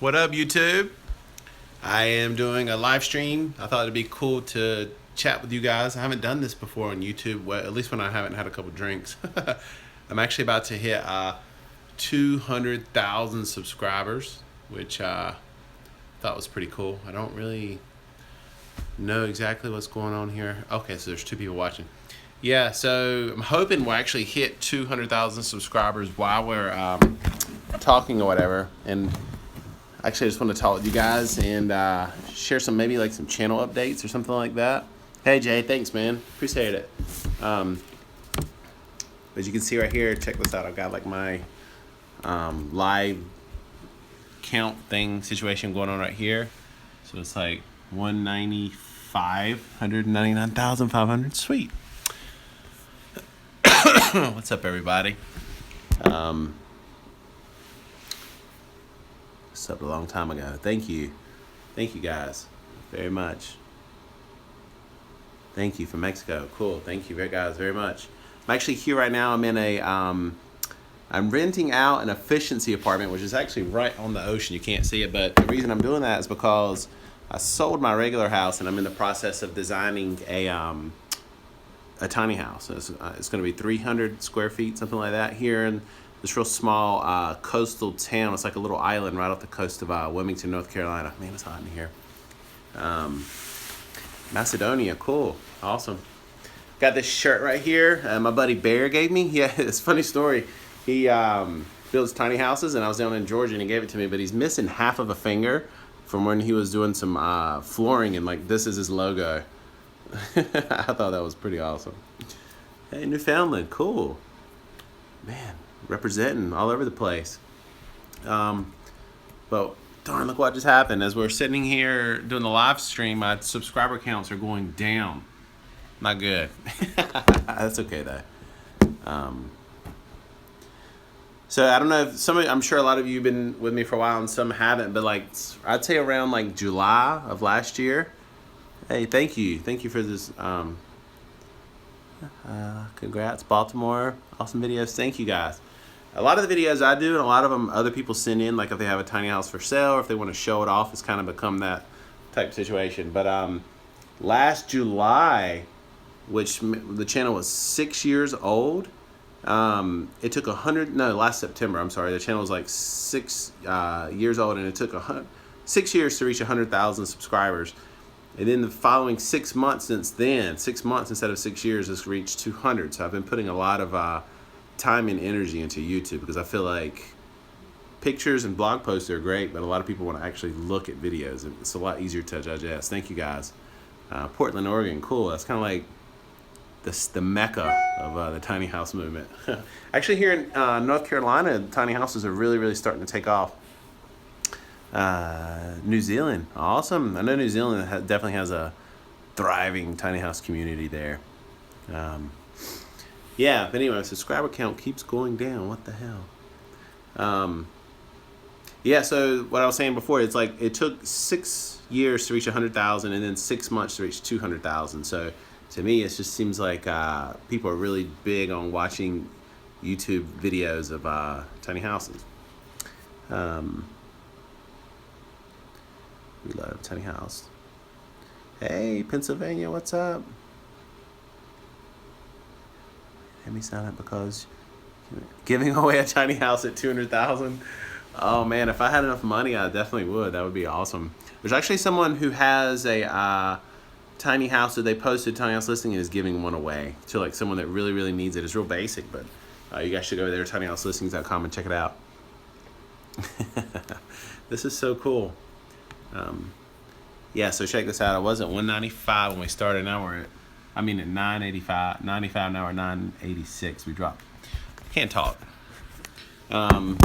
What up, YouTube? I am doing a live stream. I thought it'd be cool to chat with you guys. I haven't done this before on YouTube, well, at least when I haven't had a couple drinks. I'm actually about to hit 200,000 subscribers, which I thought was pretty cool. I don't really know exactly what's going on here. Okay, so there's two people watching. Yeah, so I'm hoping we'll actually hit 200,000 subscribers while we're talking or whatever. And actually, I just want to talk with you guys and share some, maybe like some channel updates or something like that. Hey, Jay, thanks, man. Appreciate it. As you can see right here, check this out. I've got like my live count thing situation going on right here. So it's like 199,500. Sweet. What's up, everybody? Subbed a long time ago. Thank you guys very much. Thank you from Mexico. Cool. Thank you guys very much. I'm actually here right now. I'm in a I'm renting out an efficiency apartment, which is actually right on the ocean. You can't see it, but the reason I'm doing that is because I sold my regular house and I'm in the process of designing a tiny house. It's going to be 300 square feet, something like that, here in this real small coastal town. It's like a little island right off the coast of Wilmington, North Carolina. Man, it's hot in here. Macedonia, cool, awesome. Got this shirt right here. My buddy Bear gave me. Yeah, it's a funny story. He builds tiny houses, and I was down in Georgia, and he gave it to me. But he's missing half of a finger from when he was doing some flooring, and like this is his logo. I thought that was pretty awesome. Hey, Newfoundland, cool. Man, representing all over the place. But darn, look what just happened. As we're sitting here doing the live stream, my subscriber counts are going down. Not good. That's okay though. So I don't know if I'm sure a lot of you have been with me for a while and some haven't, but like I'd say around like July of last year. Hey, thank you for this. Congrats, Baltimore. Awesome videos. Thank you guys. A lot of the videos I do, and a lot of them other people send in, like if they have a tiny house for sale or if they want to show it off, it's kind of become that type of situation. But last July, which the channel was 6 years old, it took last September, I'm sorry, the channel was like 6 years old, and it took 6 years to reach 100,000 subscribers. And then the following 6 months since then, 6 months instead of 6 years, it's reached 200. So I've been putting a lot of time and energy into YouTube because I feel like pictures and blog posts are great, but a lot of people want to actually look at videos. It's a lot easier to digest. Thank you guys. Portland, Oregon, cool. That's kind of like the mecca of the tiny house movement. Actually, here in North Carolina, tiny houses are really, really starting to take off. New Zealand, awesome. I know New Zealand definitely has a thriving tiny house community there. Yeah, but anyway, subscriber count keeps going down. What the hell? Yeah, so what I was saying before, it's like it took 6 years to reach 100,000 and then 6 months to reach 200,000. So to me, it just seems like people are really big on watching YouTube videos of tiny houses. We love tiny house. Hey, Pennsylvania, what's up? Let me sign up because giving away a tiny house at 200,000. Oh man, if I had enough money, I definitely would. That would be awesome. There's actually someone who has a tiny house that they posted tiny house listing and is giving one away to like someone that really, really needs it. It's real basic, but you guys should go there, tinyhouselistings.com, and check it out. This is so cool. Yeah, so check this out. I was at 195 when we started. Now we're at 985, 95. Now we're 986. We dropped. Can't talk. Let's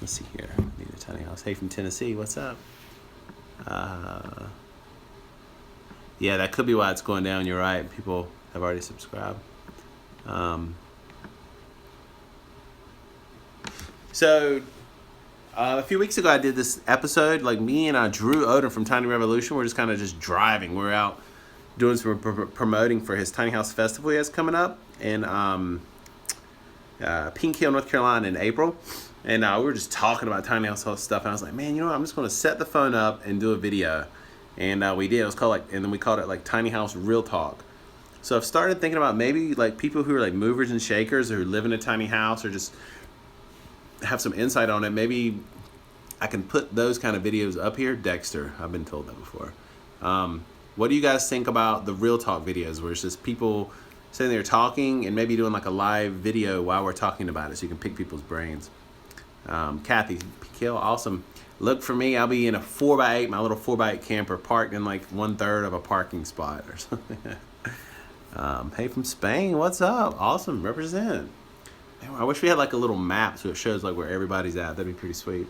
see here. Need a tiny house. Hey, from Tennessee. What's up? Yeah, that could be why it's going down. You're right. People have already subscribed. So a few weeks ago, I did this episode, like me and Drew Odom from Tiny Revolution. We're just kind of just driving. We're out doing some promoting for his Tiny House Festival he has coming up in Pink Hill, North Carolina in April. and we were just talking about tiny house stuff, and I was like, man, you know what? I'm just going to set the phone up and do a video. And we did. It was called like, and then we called it like Tiny House Real Talk. So I've started thinking about maybe like people who are like movers and shakers, or who live in a tiny house, or just have some insight on it. Maybe I can put those kind of videos up here. Dexter, I've been told that before. What do you guys think about the Real Talk videos, where it's just people sitting there talking and maybe doing like a live video while we're talking about it, so you can pick people's brains? Kathy, Kill, awesome. Look for me. I'll be in a 4x8, my little 4x8 camper, parked in like 1/3 of a parking spot or something. Hey, from Spain, what's up? Awesome, represent. Man, I wish we had like a little map so it shows like where everybody's at. That'd be pretty sweet.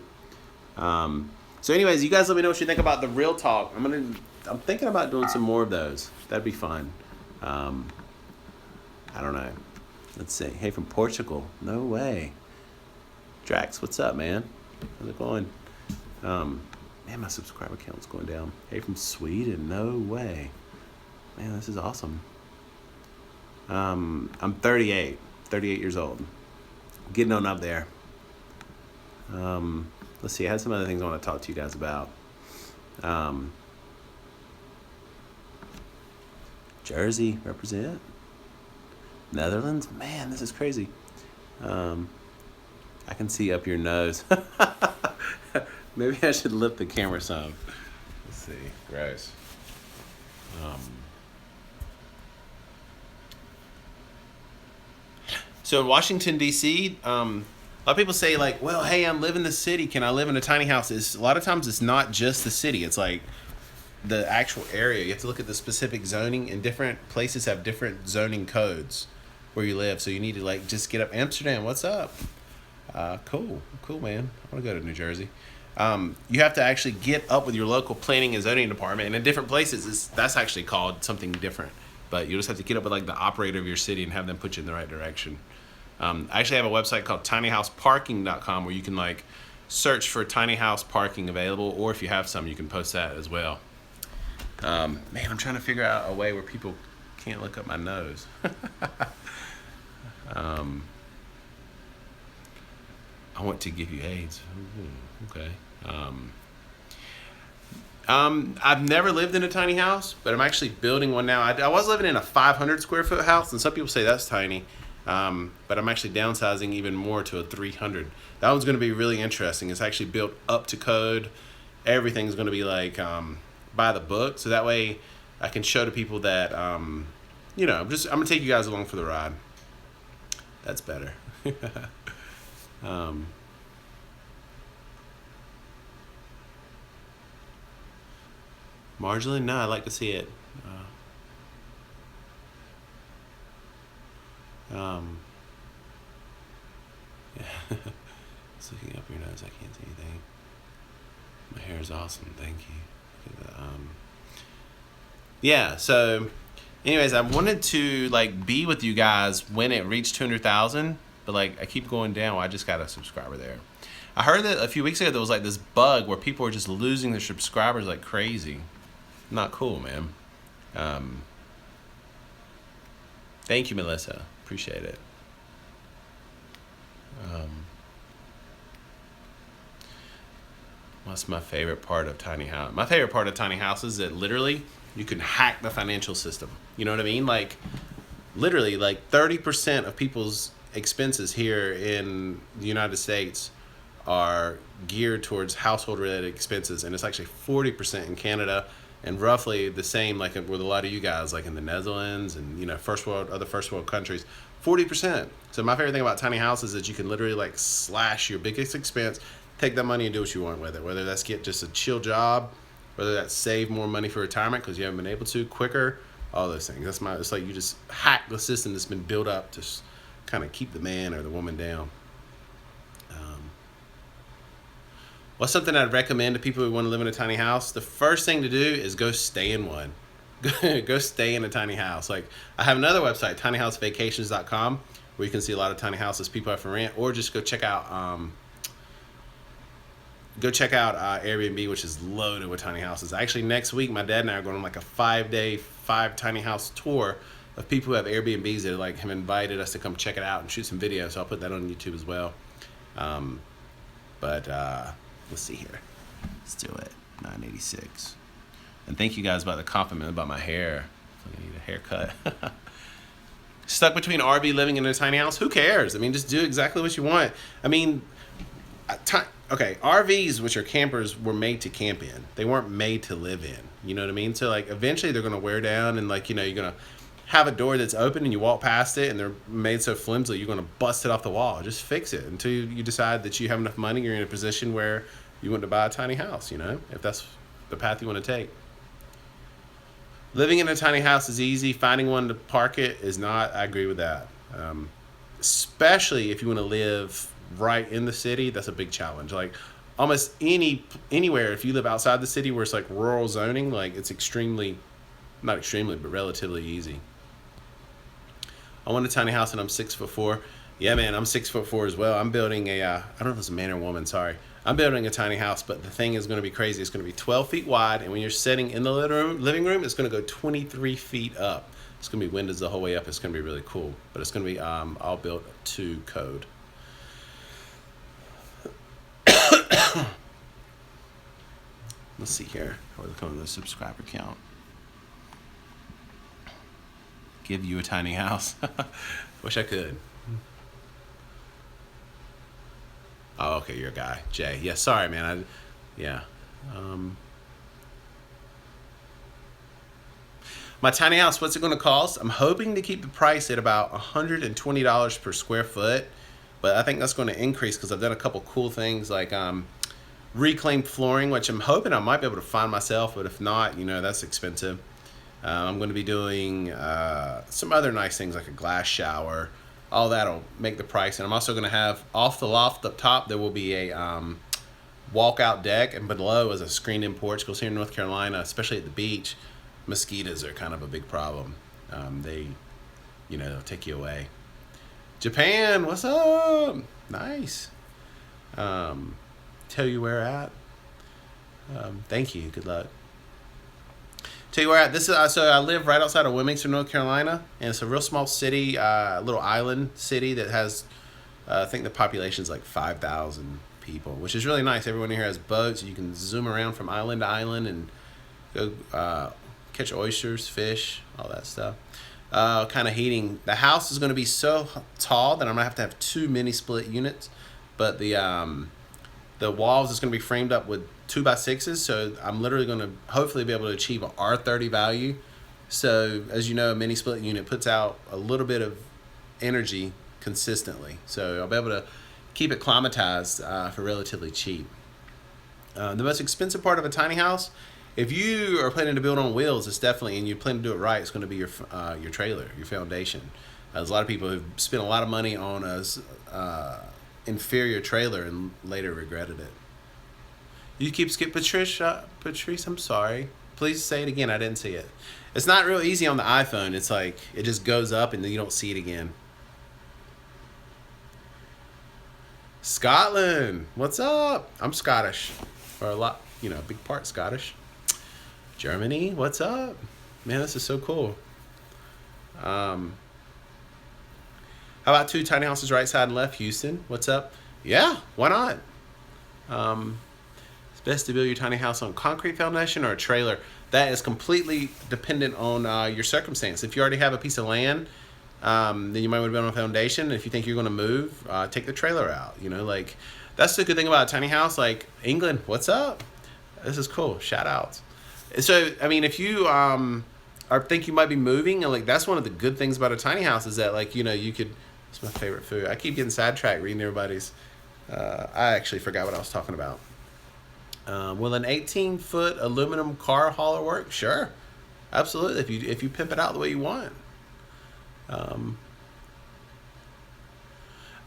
So anyways, you guys let me know what you think about the Real Talk. I'm thinking about doing some more of those. That'd be fun. I don't know. Let's see. Hey, from Portugal. No way. Drax, what's up, man? How's it going? Man, my subscriber count's going down. Hey, from Sweden. No way. Man, this is awesome. I'm 38 years old. Getting on up there. Let's see, I had some other things I want to talk to you guys about. Jersey, represent. Netherlands, man, this is crazy. I can see up your nose. Maybe I should lift the camera some. Let's see, gross. So in Washington, D.C., a lot of people say like, well, hey, I'm living in the city. Can I live in a tiny house? A lot of times it's not just the city. It's like the actual area. You have to look at the specific zoning, and different places have different zoning codes where you live. So you need to like just get up. Amsterdam, what's up? Cool, man. I want to go to New Jersey. You have to actually get up with your local planning and zoning department, and in different places, that's actually called something different. But you just have to get up with like the operator of your city and have them put you in the right direction. I actually have a website called tinyhouseparking.com where you can like search for tiny house parking available, or if you have some, you can post that as well. Man, I'm trying to figure out a way where people can't look up my nose. I want to give you AIDS. Ooh, okay. I've never lived in a tiny house, but I'm actually building one now. I was living in a 500 square foot house, and some people say that's tiny. But I'm actually downsizing even more to a 300. That one's going to be really interesting. It's actually built up to code. Everything's going to be like by the book, so that way I can show to people that I'm going to take you guys along for the ride. That's better. Marginally, no, I'd like to see it. Just looking up your nose, I can't see anything. My hair is awesome, thank you. Yeah, so anyways, I wanted to like be with you guys when it reached 200,000, but like I keep going down. Well, I just got a subscriber there. I heard that a few weeks ago there was like this bug where people were just losing their subscribers like crazy. Not cool, man. Thank you, Melissa. Appreciate it. What's my favorite part of tiny house? My favorite part of tiny house is that literally you can hack the financial system. You know what I mean? Like literally like 30% of people's expenses here in the United States are geared towards household related expenses, and it's actually 40% in Canada, and roughly the same like with a lot of you guys like in the Netherlands and other first world countries. 40%. So my favorite thing about tiny houses is that you can literally like slash your biggest expense, take that money and do what you want with it. Whether that's get just a chill job, whether that's save more money for retirement because you haven't been able to quicker, all those things. It's like you just hack the system that's been built up to kind of keep the man or the woman down. What's something I'd recommend to people who want to live in a tiny house? The first thing to do is go stay in one. Go stay in a tiny house. Like I have another website, tinyhousevacations.com, where you can see a lot of tiny houses people have for rent, or just go check out Airbnb, which is loaded with tiny houses. Actually, next week, my dad and I are going on like a 5-day, 5 tiny house tour of people who have Airbnbs that like have invited us to come check it out and shoot some videos. So I'll put that on YouTube as well. But let's see here. Let's do it. 986. And thank you guys about the compliment about my hair. I need a haircut. Stuck between RV, living in a tiny house? Who cares? I mean, just do exactly what you want. I mean, okay, RVs, which are campers, were made to camp in. They weren't made to live in. You know what I mean? So, like, eventually they're going to wear down and, like, you know, you're going to have a door that's open and you walk past it and they're made so flimsy, you're going to bust it off the wall. Just fix it until you decide that you have enough money, you're in a position where you want to buy a tiny house, you know, if that's the path you want to take. Living in a tiny house is easy. Finding one to park it is not. I agree with that. Especially if you want to live right in the city, that's a big challenge. Like almost anywhere, if you live outside the city where it's like rural zoning, like it's not extremely, but relatively easy. I want a tiny house and I'm 6'4". Yeah, man, I'm 6'4" as well. I'm building I don't know if it's a man or woman, sorry. I'm building a tiny house, but the thing is going to be crazy. It's going to be 12 feet wide, and when you're sitting in the living room, it's going to go 23 feet up. It's going to be windows the whole way up. It's going to be really cool, but it's going to be all built to code. Let's see here. We're looking at the subscriber count. Give you a tiny house. Wish I could. Oh, okay, you're a guy. Jay. Yeah, sorry, man. My tiny house, what's it going to cost? I'm hoping to keep the price at about $120 per square foot, but I think that's going to increase because I've done a couple cool things like reclaimed flooring, which I'm hoping I might be able to find myself, but if not, you know, that's expensive. I'm going to be doing some other nice things like a glass shower. All that'll make the price. And I'm also going to have off the loft up top, there will be a walkout deck, and below is a screened-in porch. Because here in North Carolina, especially at the beach, mosquitoes are kind of a big problem. They'll take you away. Japan, what's up? Nice. Tell you where at. Thank you. Good luck. Tell you where at. This is so I live right outside of Wilmington, North Carolina, and it's a real small city, little island city that has, I think the population is like 5,000 people, which is really nice. Everyone here has boats. You can zoom around from island to island and go catch oysters, fish, all that stuff. Kind of heating. The house is going to be so tall that I'm going to have 2 mini split units, but the walls is going to be framed up with 2x6s, so I'm literally going to hopefully be able to achieve an R30 value. So as you know, a mini split unit puts out a little bit of energy consistently, so I'll be able to keep it climatized for relatively cheap. The most expensive part of a tiny house, if you are planning to build on wheels, it's definitely, and you plan to do it right, it's going to be your trailer, your foundation. There's a lot of people who've spent a lot of money on a inferior trailer and later regretted it. You keep skip Patrice, I'm sorry. Please say it again. I didn't see it. It's not real easy on the iPhone. It's like it just goes up and then you don't see it again. Scotland, what's up? I'm Scottish, or a lot, big part Scottish. Germany, what's up? Man, this is so cool. How about 2 tiny houses right side and left? Houston, what's up? Yeah, why not? It's best to build your tiny house on concrete foundation or a trailer. That is completely dependent on your circumstance. If you already have a piece of land, then you might want to build on a foundation. If you think you're going to move, take the trailer out. Like that's the good thing about a tiny house. Like England, what's up? This is cool. Shout outs. So, I mean, if you think you might be moving, and like that's one of the good things about a tiny house is that like you could. It's my favorite food. I keep getting sidetracked reading everybody's. I actually forgot what I was talking about. Will an 18-foot aluminum car hauler work? Sure, absolutely. If you pimp it out the way you want. I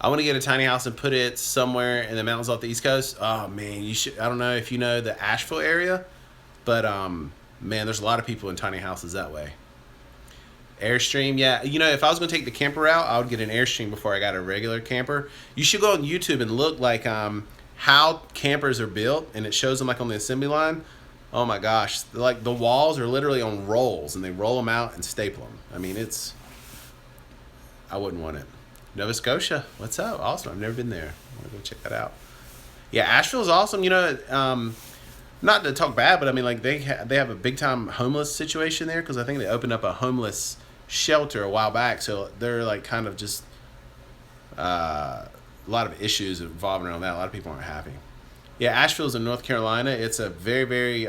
want to get a tiny house and put it somewhere in the mountains off the East Coast. Oh man, you should. I don't know if you know the Asheville area, but man, there's a lot of people in tiny houses that way. Airstream, yeah. If I was going to take the camper route, I would get an Airstream before I got a regular camper. You should go on YouTube and look like how campers are built, and it shows them like on the assembly line. Oh my gosh, like the walls are literally on rolls, and they roll them out and staple them. I mean, I wouldn't want it. Nova Scotia, what's up? Awesome. I've never been there. I want to go check that out. Yeah, Asheville's awesome. You know, not to talk bad, but I mean, like they have a big time homeless situation there because I think they opened up a homeless shelter a while back. So they're like kind of just a lot of issues involving around that. A lot of people aren't happy. Yeah, Asheville's in North Carolina. It's a very, very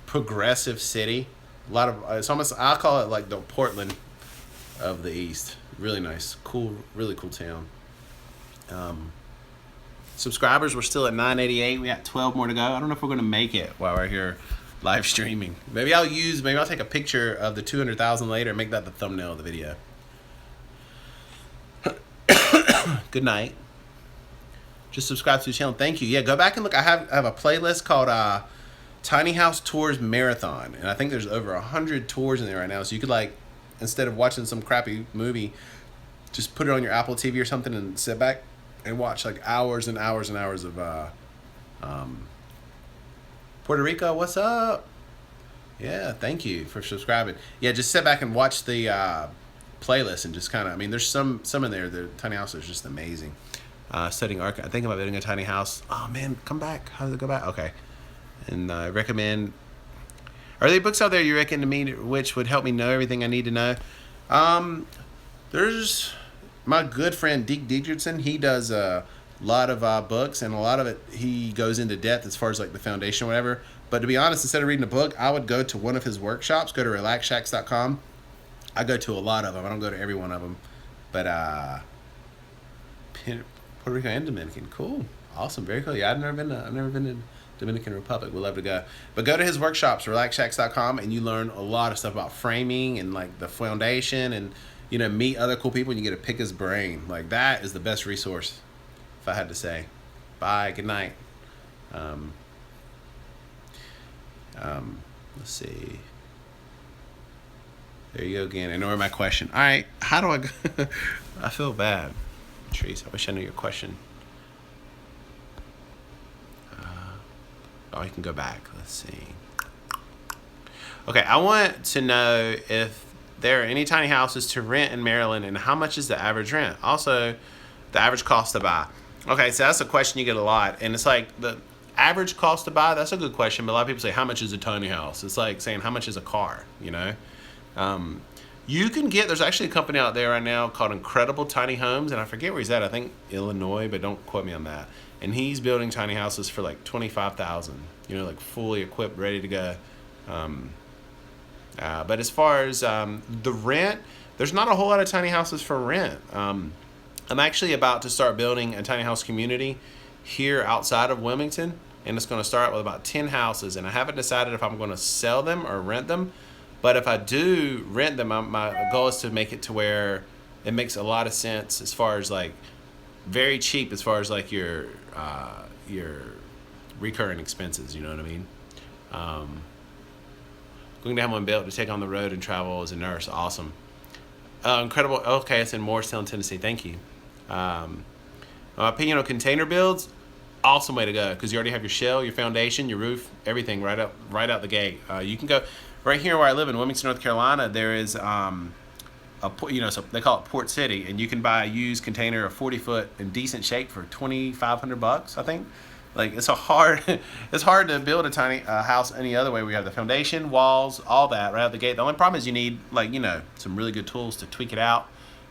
progressive city. A lot of it's almost I call it like the Portland of the East. Really nice, cool, really cool town. Um, Subscribers, we're still at 988. We got 12 more to go. I don't know if we're gonna make it while we're here live streaming. Maybe I'll take a picture of the 200,000 later and make that the thumbnail of the video. Good night. Just subscribe to the channel. Thank you. Yeah, go back and look. I have a playlist called Tiny House Tours Marathon, and I think there's over 100 tours in there right now. So you could like, instead of watching some crappy movie, just put it on your Apple TV or something and sit back and watch like hours and hours and hours of Puerto Rico. What's up? Yeah, thank you for subscribing. Yeah, just sit back and watch the playlist and just kind of. I mean, there's some in there. The tiny house is just amazing. Studying arch. I think about building a tiny house. Oh man, come back. How does it go back? Okay. And I recommend. Are there books out there you recommend to me which would help me know everything I need to know? There's my good friend Deke Dietrichson. He does a lot of books, and a lot of it he goes into depth as far as like the foundation or whatever. But to be honest, instead of reading a book, I would go to one of his workshops. Go to relaxshacks.com. I go to a lot of them. I don't go to every one of them, but Puerto Rico and Dominican, cool, awesome, very cool. Yeah, I've never been to Dominican Republic. We'd love to go, but go to his workshops, relaxshacks.com, and you learn a lot of stuff about framing and like the foundation, and you know, meet other cool people, and you get to pick his brain. Like that is the best resource, if I had to say. Bye. Good night. Let's see. There you go again. Ignore my question. All right. How do I go? I feel bad. Trees, I wish I knew your question. Oh, you can go back. Let's see. Okay, I want to know if there are any tiny houses to rent in Maryland and how much is the average rent? Also, the average cost to buy. Okay, so that's a question you get a lot. And it's like the average cost to buy, that's a good question. But a lot of people say, how much is a tiny house? It's like saying, how much is a car, you know? You can get, there's actually a company out there right now called Incredible Tiny Homes, and I forget where he's at. I think Illinois, but don't quote me on that. And he's building tiny houses for like $25,000, you know, like fully equipped, ready to go. But as far as the rent, there's not a whole lot of tiny houses for rent. I'm actually about to start building a tiny house community here outside of Wilmington, and it's going to start with about 10 houses, and I haven't decided if I'm going to sell them or rent them. But if I do rent them, my goal is to make it to where it makes a lot of sense as far as like very cheap as far as like your recurring expenses. You know what I mean? Going to have one built to take on the road and travel as a nurse. Awesome. Incredible. Okay, it's in Morristown, Tennessee. Thank you. My opinion on container builds, awesome way to go because you already have your shell, your foundation, your roof, everything right out the gate. You can go. Right here where I live in Wilmington, North Carolina, there is so they call it Port City, and you can buy a used container, a 40-foot in decent shape for $2,500, I think. Like it's hard to build a tiny house any other way. We have the foundation, walls, all that right out the gate. The only problem is you need some really good tools to tweak it out.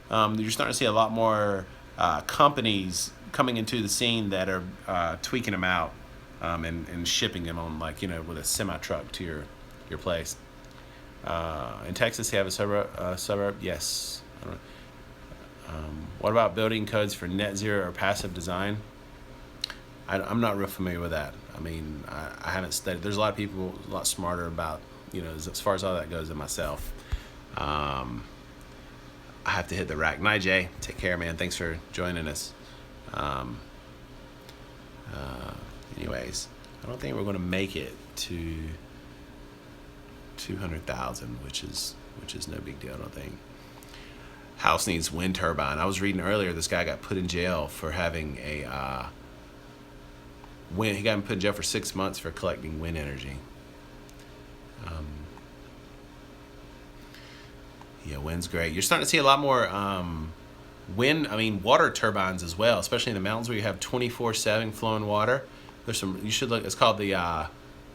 You're starting to see a lot more companies coming into the scene that are tweaking them out and shipping them on with a semi truck to your place. In Texas, they have a suburb. Yes. What about building codes for net zero or passive design? I'm not real familiar with that. I mean, I haven't studied. There's a lot of people a lot smarter about, as far as all that goes than myself. I have to hit the rack. Night, Jay. Take care, man. Thanks for joining us. Anyways, I don't think we're going to make it to 200,000, which is no big deal, I don't think. House needs wind turbine. I was reading earlier this guy got put in jail for having he got put in jail for 6 months for collecting wind energy. Yeah, wind's great. You're starting to see a lot more water turbines as well, especially in the mountains where you have 24/7 flowing water. There's some, you should look, it's called the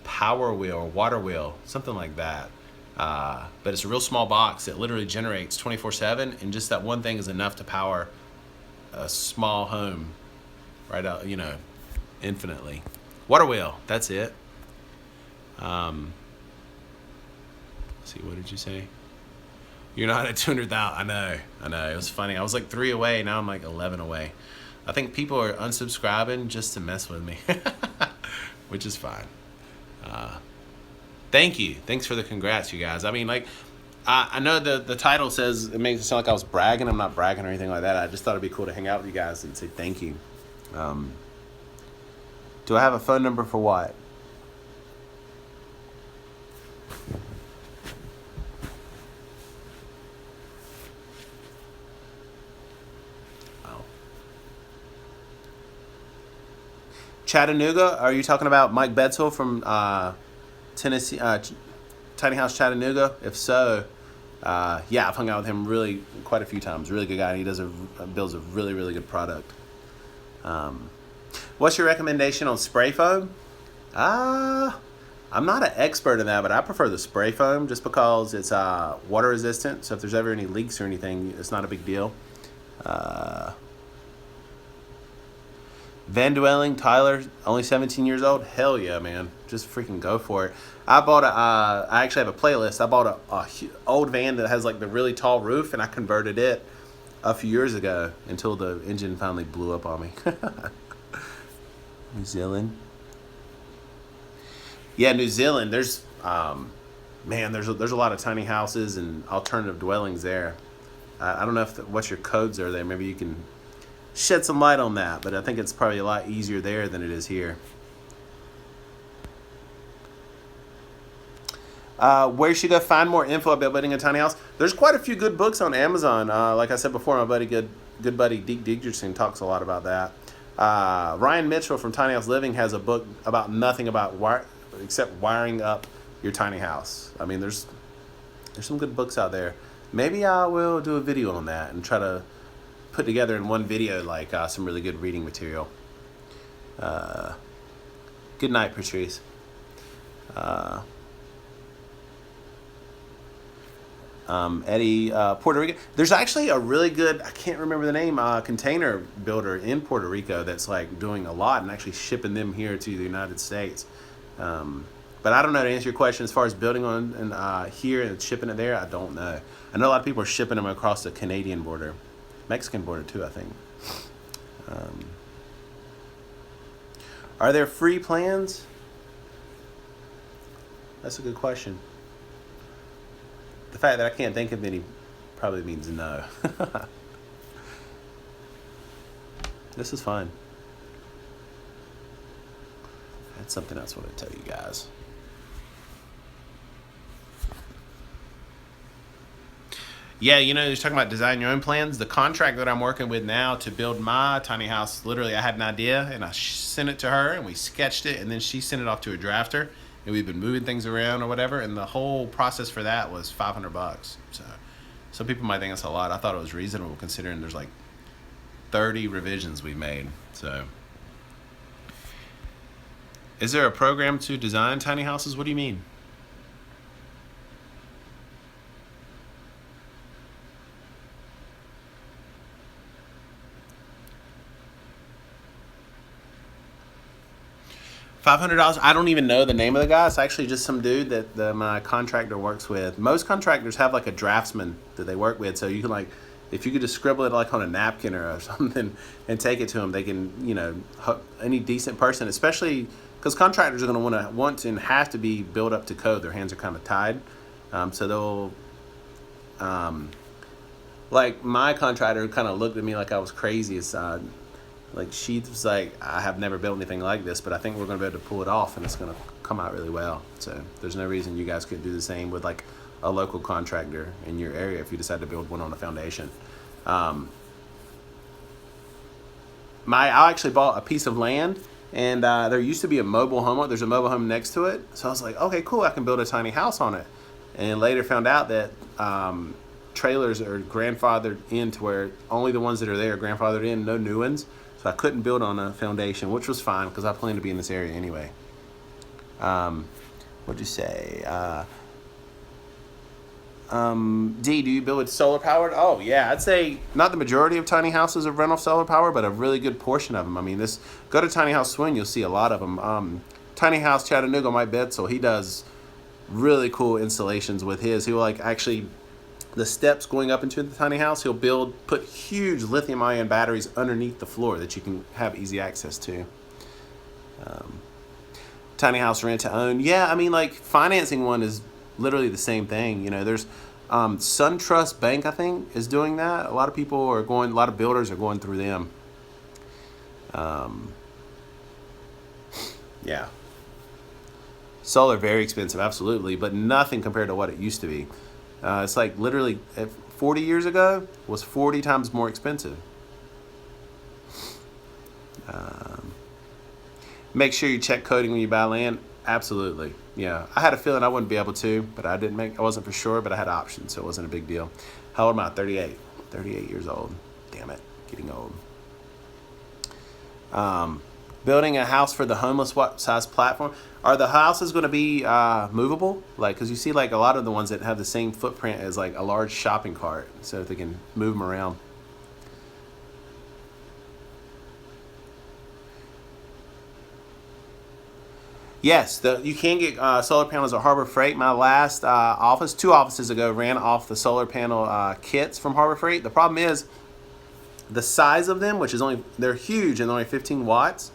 power wheel or water wheel, something like that. But it's a real small box that literally generates 24/7, and just that one thing is enough to power a small home right out, infinitely. Water wheel, that's it. Let's see, what did you say? You're not at 200,000. I know. It was funny. I was like 3 away. Now I'm like 11 away. I think people are unsubscribing just to mess with me, which is fine. Thank you. Thanks for the congrats, you guys. I mean, like, I know the title says, it makes it sound like I was bragging. I'm not bragging or anything like that. I just thought it'd be cool to hang out with you guys and say thank you. Do I have a phone number for what? Chattanooga? Are you talking about Mike Bedsell from Tennessee, Tiny House Chattanooga? If so, yeah, I've hung out with him quite a few times. Really good guy. And he builds a really, really good product. What's your recommendation on spray foam? I'm not an expert in that, but I prefer the spray foam just because it's water resistant. So if there's ever any leaks or anything, it's not a big deal. Van Dwelling, Tyler, only 17 years old. Hell yeah, man. Just freaking go for it. I actually have a playlist. I bought a old van that has like the really tall roof, and I converted it a few years ago until the engine finally blew up on me. New Zealand. Yeah, New Zealand. There's a lot of tiny houses and alternative dwellings there. I don't know what your codes are there. Maybe you can shed some light on that, but I think it's probably a lot easier there than it is here. Where should you go find more info about building a tiny house? There's quite a few good books on Amazon. Like I said before, my buddy, good buddy Deke Dietrichson talks a lot about that. Ryan Mitchell from Tiny House Living has a book about nothing about except wiring up your tiny house. I mean, there's some good books out there. Maybe I will do a video on that and try to put together in one video like some really good reading material. Good night, Patrice. Eddie, Puerto Rico. There's actually a really good, I can't remember the name, container builder in Puerto Rico that's like doing a lot and actually shipping them here to the United States. But I don't know, to answer your question as far as building on and here and shipping it there. I don't know. I know a lot of people are shipping them across the Canadian border. Mexican border too, I think. Are there free plans? That's a good question. The fact that I can't think of any probably means no. This is fine. That's something else I want to tell you guys. Yeah, you're talking about design your own plans. The contract that I'm working with now to build my tiny house, literally I had an idea and I sent it to her and we sketched it, and then she sent it off to a drafter, and we've been moving things around or whatever, and the whole process for that was $500. So some people might think that's a lot. I thought it was reasonable considering there's like 30 revisions we made. So is there a program to design tiny houses? What do you mean? $500. I don't even know the name of the guy. It's actually just some dude that my contractor works with. Most contractors have like a draftsman that they work with, so you can like, if you could just scribble it like on a napkin or something and take it to them, they can, any decent person, especially because contractors are going to want and have to be built up to code. Their hands are kind of tied, so they'll, like my contractor kind of looked at me like I was crazy. Like she was like, I have never built anything like this, but I think we're going to be able to pull it off and it's going to come out really well. So there's no reason you guys couldn't do the same with like a local contractor in your area if you decide to build one on a foundation. I actually bought a piece of land, and there used to be a mobile home. There's a mobile home next to it. So I was like, okay, cool, I can build a tiny house on it. And later found out that trailers are grandfathered in to where only the ones that are there are grandfathered in, no new ones. So I couldn't build on a foundation, which was fine because I plan to be in this area anyway. What'd you say? D, do you build with solar powered? Oh yeah, I'd say not the majority of tiny houses are run off solar power, but a really good portion of them. I mean, go to Tiny House Swing, you'll see a lot of them. Tiny House Chattanooga, Mike Betzel, he does really cool installations with his. He'll like actually the steps going up into the tiny house. He'll put huge lithium-ion batteries underneath the floor that you can have easy access to. Tiny house rent to own. Yeah, I mean, like financing one is literally the same thing. You know, there's SunTrust Bank, I think, is doing that. A lot of builders are going through them. Yeah. Solar, very expensive, absolutely, but nothing compared to what it used to be. It's like literally 40 years ago was 40 times more expensive. Make sure you check coding when you buy land. Absolutely. Yeah. I had a feeling I wouldn't be able to, but I wasn't for sure, but I had options, so it wasn't a big deal. How old am I? 38. 38 years old. Damn it. Getting old. Building a house for the homeless, what size platform? Are the houses going to be movable? Like, because you see like a lot of the ones that have the same footprint as like a large shopping cart, so that they can move them around. Yes, you can get solar panels at Harbor Freight. My last 2 offices ago, ran off the solar panel kits from Harbor Freight. The problem is the size of them, they're huge and only 15 watts.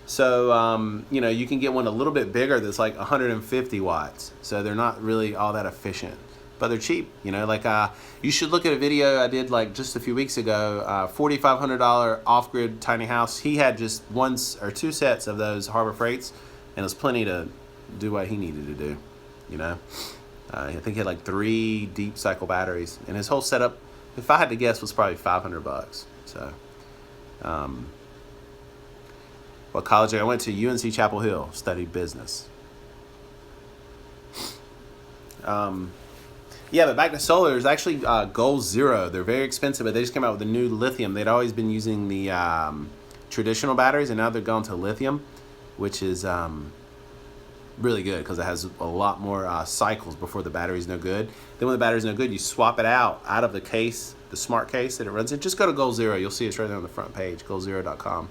So, you can get one a little bit bigger that's like 150 watts. So they're not really all that efficient, but they're cheap. You should look at a video I did like just a few weeks ago, $4,500 off-grid tiny house. He had just 1 or 2 sets of those Harbor Freights, and it was plenty to do what he needed to do, I think he had like 3 deep cycle batteries, and his whole setup, if I had to guess, was probably $500. So, what college? I went to UNC Chapel Hill, studied business. Yeah, but back to solar, there's actually Goal Zero. They're very expensive, but they just came out with a new lithium. They'd always been using the traditional batteries, and now they're going to lithium, which is really good because it has a lot more cycles before the battery's no good. Then when the battery's no good, you swap it out of the case, the smart case that it runs in. Just go to Goal Zero. You'll see it's right there on the front page, goalzero.com.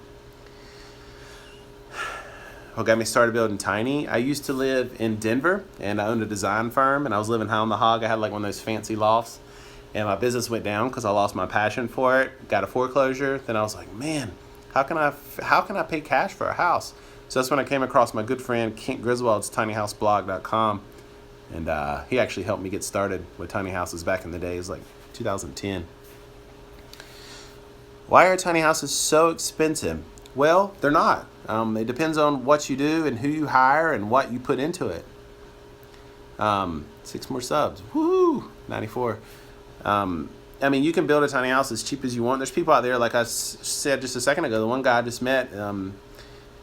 What got me started building tiny? I used to live in Denver, and I owned a design firm, and I was living high on the hog. I had like one of those fancy lofts, and my business went down because I lost my passion for it. Got a foreclosure. Then I was like, man, how can I pay cash for a house? So that's when I came across my good friend Kent Griswold's tinyhouseblog.com, and he actually helped me get started with tiny houses back in the days, like 2010. Why are tiny houses so expensive? Well, they're not. It depends on what you do and who you hire and what you put into it. 6 more subs. Woo! 94. You can build a tiny house as cheap as you want. There's people out there, like I said just a second ago, the one guy I just met,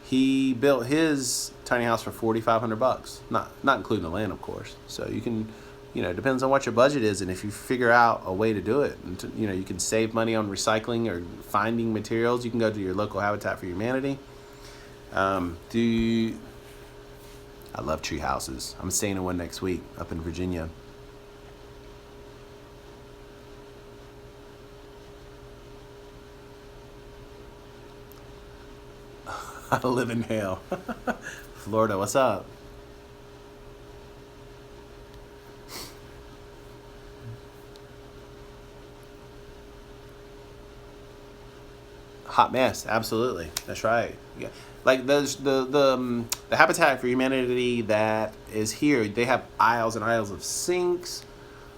he built his tiny house for $4,500, not including the land, of course. So you can, it depends on what your budget is, and if you figure out a way to do it, and you can save money on recycling or finding materials. You can go to your local Habitat for Humanity. I love tree houses. I'm staying in one next week up in Virginia. I live in hell. Florida, what's up? Hot mess, absolutely. That's right. Yeah, like the Habitat for Humanity that is here. They have aisles and aisles of sinks,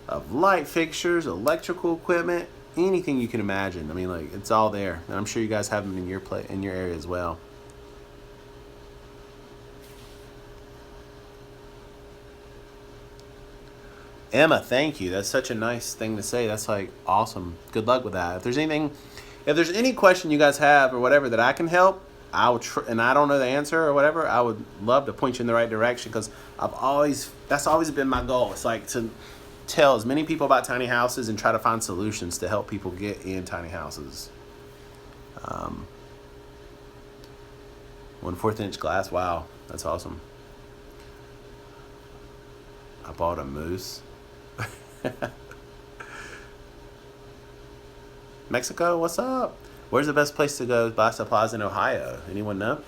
of light fixtures, electrical equipment, anything you can imagine. It's all there, and I'm sure you guys have them in your area as well. Emma, thank you. That's such a nice thing to say. That's like awesome. Good luck with that. If there's any question you guys have or whatever that I can help, I would and I don't know the answer or whatever, I would love to point you in the right direction, because that's always been my goal. It's like to tell as many people about tiny houses and try to find solutions to help people get in tiny houses. 1/4 inch glass. Wow, that's awesome. I bought a moose. Mexico, what's up? Where's the best place to go buy supplies in Ohio? Anyone know?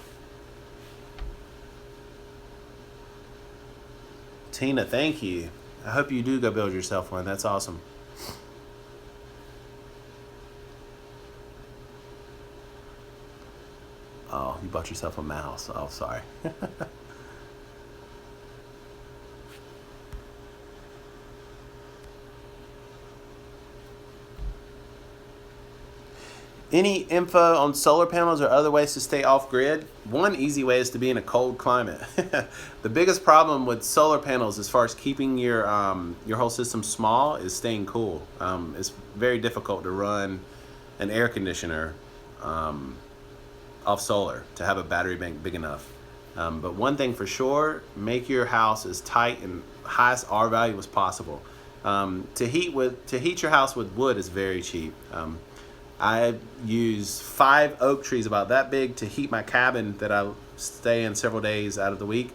Tina, thank you. I hope you do go build yourself one. That's awesome. Oh, you bought yourself a mouse. Oh, sorry. Any info on solar panels or other ways to stay off grid? One easy way is to be in a cold climate. The biggest problem with solar panels as far as keeping your whole system small is staying cool. It's very difficult to run an air conditioner off solar to have a battery bank big enough. But one thing for sure, make your house as tight and highest R value as possible. To heat your house with wood is very cheap. I use 5 oak trees about that big to heat my cabin that I stay in several days out of the week.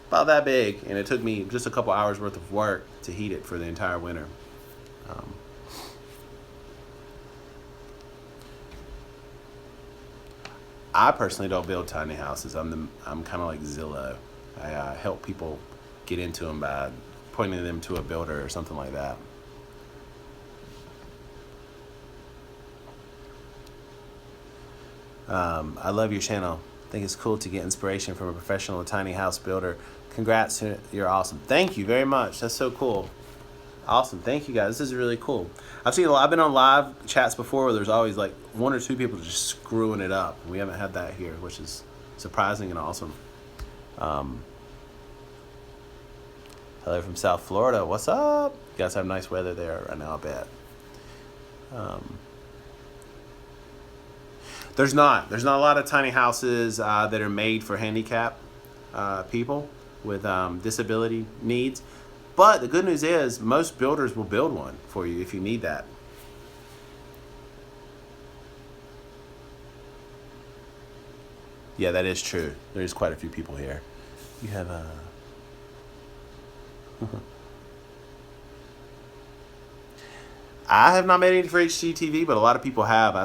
About that big, and it took me just a couple hours worth of work to heat it for the entire winter. I personally don't build tiny houses. I'm kind of like Zillow. I help people get into them by pointing them to a builder or something like that. I love your channel. I think it's cool to get inspiration from a professional tiny house builder. Congrats, you're awesome. Thank you very much. That's so cool. Awesome. Thank you guys. This is really cool. I've been on live chats before where there's always like 1 or 2 people just screwing it up. We haven't had that here, which is surprising and awesome. Hello from South Florida. What's up? You guys have nice weather there right now, I bet. There's not a lot of tiny houses that are made for handicap people with disability needs. But the good news is most builders will build one for you if you need that. Yeah, that is true. There's quite a few people here. You have a... I have not made any for HGTV, but a lot of people have.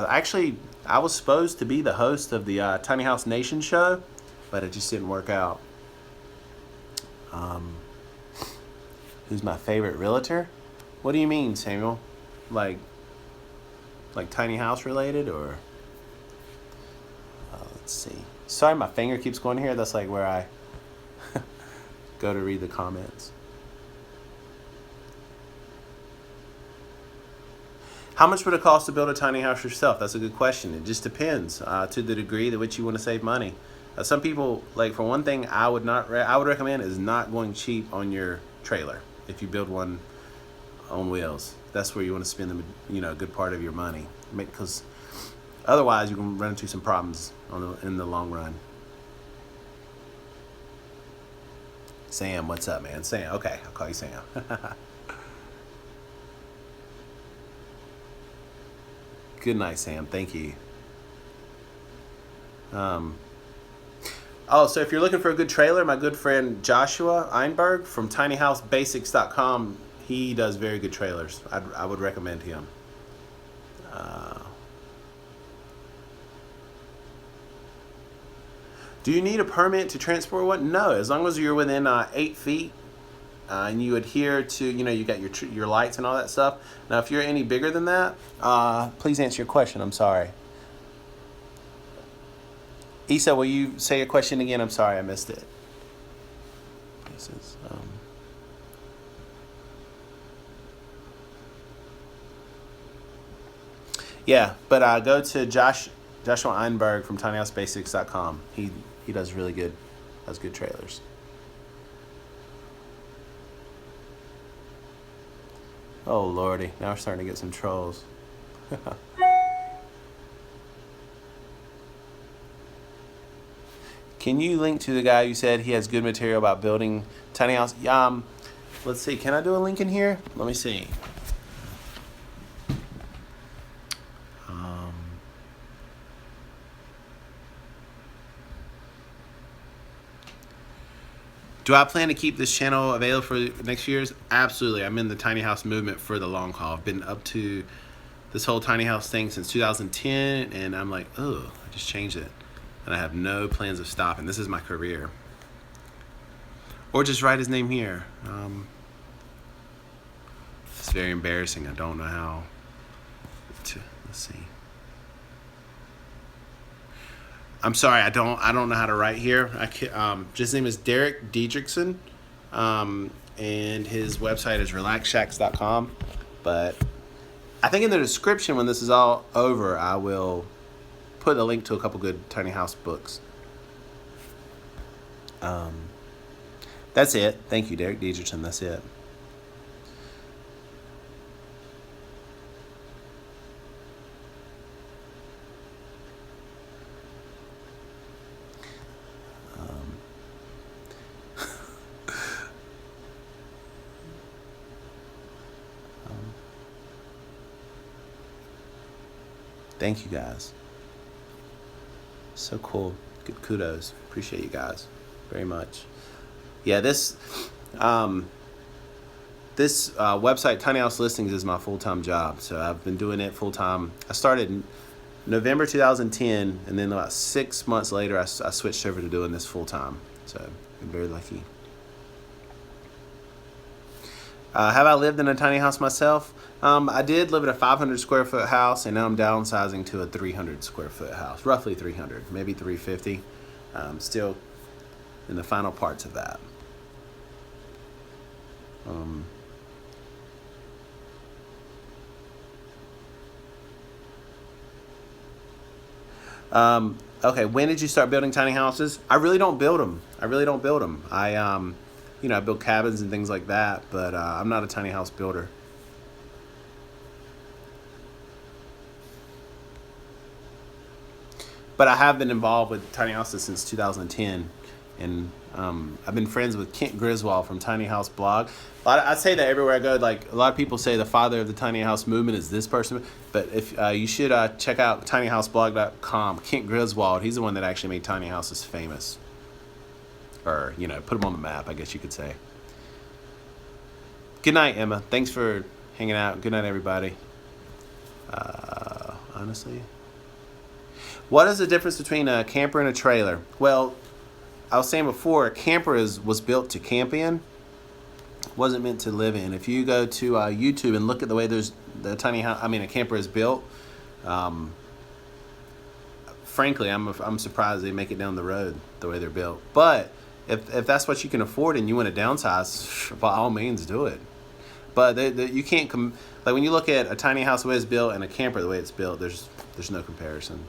I was supposed to be the host of the Tiny House Nation show, but it just didn't work out. Who's my favorite realtor? What do you mean, Samuel? Like tiny house related, or? Let's see. Sorry, my finger keeps going here. That's like where I go to read the comments. How much would it cost to build a tiny house yourself? That's a good question. It just depends to the degree to which you want to save money. Some people, like, for one thing, I would recommend is not going cheap on your trailer if you build one on wheels. That's where you want to spend a good part of your money, because otherwise you can run into some problems in the long run. Sam, what's up, man? Sam, okay, I'll call you Sam. Good night, Sam. Thank you. So if you're looking for a good trailer, my good friend Joshua Einberg from tinyhousebasics.com, he does very good trailers. I would recommend him. Do you need a permit to transport one? No, as long as you're within 8 feet and you adhere to, you got your lights and all that stuff. Now, if you're any bigger than that, please answer your question. I'm sorry. Isa, will you say your question again? I'm sorry, I missed it. This is, yeah, but go to Joshua Einberg from tinyhousebasics.com. He does really good, has good trailers. Oh, Lordy. Now we're starting to get some trolls. Can you link to the guy who said he has good material about building tiny house? let's see. Can I do a link in here? Let me see. Do I plan to keep this channel available for next year's? Absolutely. I'm in the tiny house movement for the long haul. I've been up to this whole tiny house thing since 2010, and I'm like, oh, I just changed it. And I have no plans of stopping. This is my career. Or just write his name here. It's very embarrassing. I don't know how to, let's see. I'm sorry, I don't know how to write here. His name is Derek Diedrichson, and his website is relaxshacks.com. But I think in the description when this is all over, I will put a link to a couple good tiny house books. That's it. Thank you, Derek Diedrichson. That's it. Thank you guys. So cool. Good kudos. Appreciate you guys very much. Yeah, this website, Tiny House Listings, is my full-time job. So I've been doing it full-time. I started in November 2010, and then about 6 months later, I switched over to doing this full-time. So I'm very lucky. Have I lived in a tiny house myself? I did live in a 500 square foot house, and now I'm downsizing to a 300 square foot house, roughly 300, maybe 350. Still in the final parts of that. Okay, when did you start building tiny houses? I really don't build them. I build cabins and things like that, but I'm not a tiny house builder. But I have been involved with tiny houses since 2010, and I've been friends with Kent Griswold from Tiny House Blog. I say that everywhere I go. Like, a lot of people say the father of the tiny house movement is this person, but if you should check out tinyhouseblog.com. Kent Griswold, he's the one that actually made tiny houses famous, or put them on the map, I guess you could say. Good night, Emma. Thanks for hanging out. Good night, everybody. Honestly, what is the difference between a camper and a trailer? Well, I was saying before, a camper was built to camp in, wasn't meant to live in. If you go to YouTube and look at the way a camper is built, frankly, I'm surprised they make it down the road the way they're built. But if that's what you can afford and you want to downsize, by all means do it. But you can't like when you look at a tiny house the way it's built and a camper the way it's built, there's no comparison.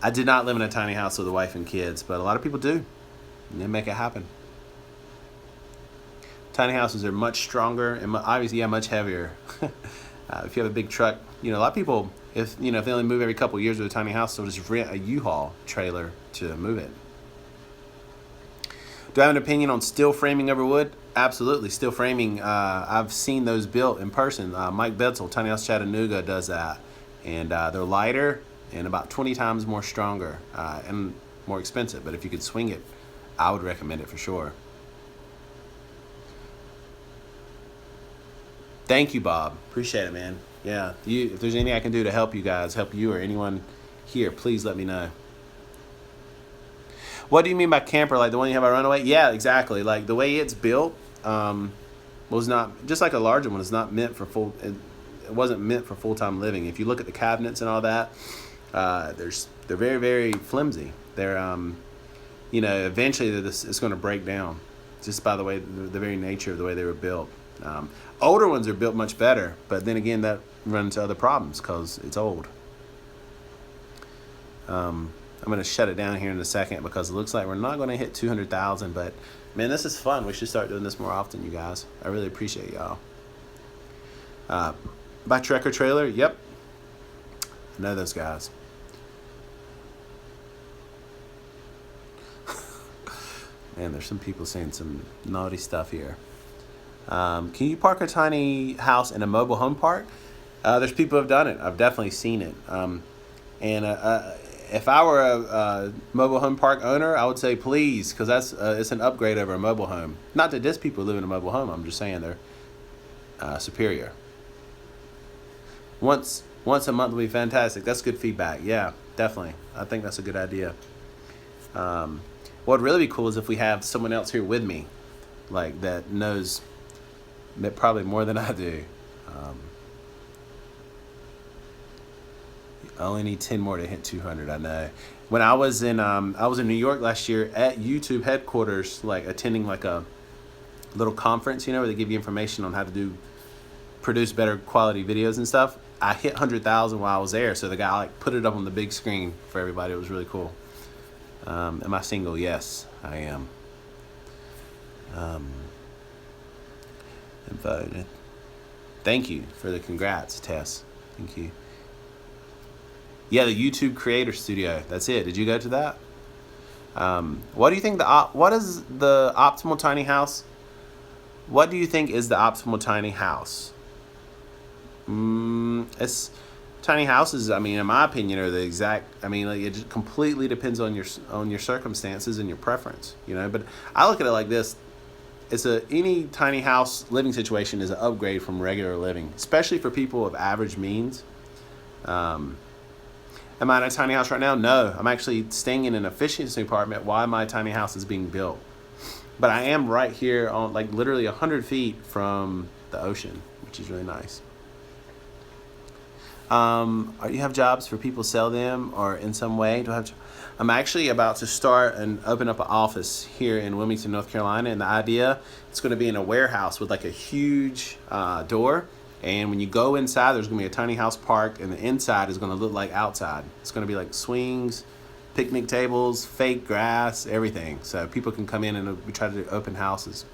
I did not live in a tiny house with a wife and kids, but a lot of people do, and they make it happen. Tiny houses are much stronger and obviously, much heavier. If you have a big truck, a lot of people, if they only move every couple of years with a tiny house, they'll just rent a U-Haul trailer to move it. Do I have an opinion on steel framing over wood? Absolutely. Steel framing, I've seen those built in person. Mike Betzel, Tiny House Chattanooga, does that. And they're lighter and about 20 times more stronger and more expensive. But if you could swing it, I would recommend it for sure. Thank you, Bob. Appreciate it, man. Yeah, if there's anything I can do to help you guys, help you or anyone here, please let me know. What do you mean by camper? Like the one you have at Runaway? Yeah, exactly. Like the way it's built was not, just like a larger one, is not meant for it wasn't meant for full-time living. If you look at the cabinets and all that, they're very, very flimsy. They're, eventually it's going to break down just by the very nature of the way they were built. Older ones are built much better, but then again, that runs into other problems because it's old. I'm going to shut it down here in a second because it looks like we're not going to hit 200,000, but man, this is fun. We should start doing this more often, you guys. I really appreciate y'all. By Trekker Trailer? Yep. I know those guys. Man, there's some people saying some naughty stuff here. Can you park a tiny house in a mobile home park? There's people who have done it. I've definitely seen it. And if I were a mobile home park owner, I would say please, because it's an upgrade over a mobile home. Not that diss people who live in a mobile home. I'm just saying they're superior. Once a month would be fantastic. That's good feedback. Yeah, definitely. I think that's a good idea. What would really be cool is if we have someone else here with me, like that knows probably more than I do. I only need 10 more to hit 200. I know. When I was in New York last year at YouTube headquarters, like attending like a little conference, where they give you information on how to produce better quality videos and stuff. I hit 100,000 while I was there, so the guy like put it up on the big screen for everybody. It was really cool. Am I single? Yes, I am. Invited. Thank you for the congrats, Tess. Thank you. Yeah, the YouTube Creator Studio. That's it. Did you go to that? What do you think what is the optimal tiny house? What do you think is the optimal tiny house? It's tiny houses. I mean, in my opinion, are the exact. I mean, like it just completely depends on your circumstances and your preference. But I look at it like this: any tiny house living situation is an upgrade from regular living, especially for people of average means. Am I in a tiny house right now? No, I'm actually staying in an efficiency apartment while my tiny house is being built. But I am right here on like literally 100 feet from the ocean, which is really nice. You have jobs for people to sell them or in some way? I'm actually about to start and open up an office here in Wilmington, North Carolina. And the idea, it's going to be in a warehouse with like a huge door. And when you go inside, there's going to be a tiny house park, and the inside is going to look like outside. It's going to be like swings, picnic tables, fake grass, everything. So people can come in and we try to do open houses.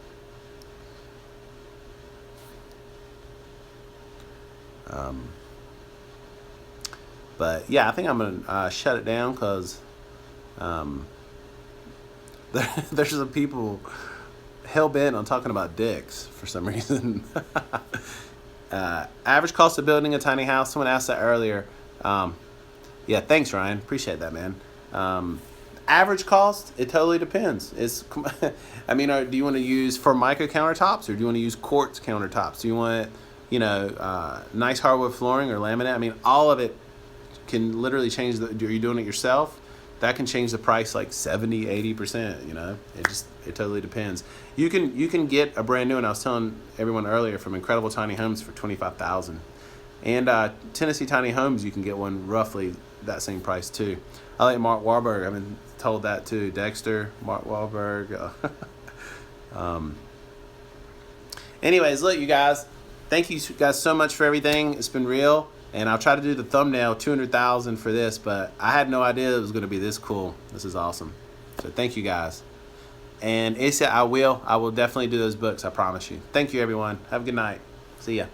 But yeah, I think I'm going to shut it down because there's some people hell-bent on talking about dicks for some reason. Average cost of building a tiny house. Someone asked that earlier. Yeah, thanks, Ryan. Appreciate that, man. Average cost, it totally depends. I mean, do you want to use Formica countertops or do you want to use quartz countertops? Do you want, nice hardwood flooring or laminate? I mean, all of it can literally change. Are you doing it yourself? That can change the price like 70, 80%, It totally depends. You can get a brand new one. I was telling everyone earlier from Incredible Tiny Homes for $25,000. And Tennessee Tiny Homes, you can get one roughly that same price too. I like Mark Wahlberg. I've been told that too. Dexter, Mark Wahlberg. Anyways, look, you guys. Thank you guys so much for everything. It's been real. And I'll try to do the thumbnail 200,000 for this, but I had no idea it was going to be this cool. This is awesome. So thank you guys. And Asa, I will definitely do those books. I promise you. Thank you, everyone. Have a good night. See ya.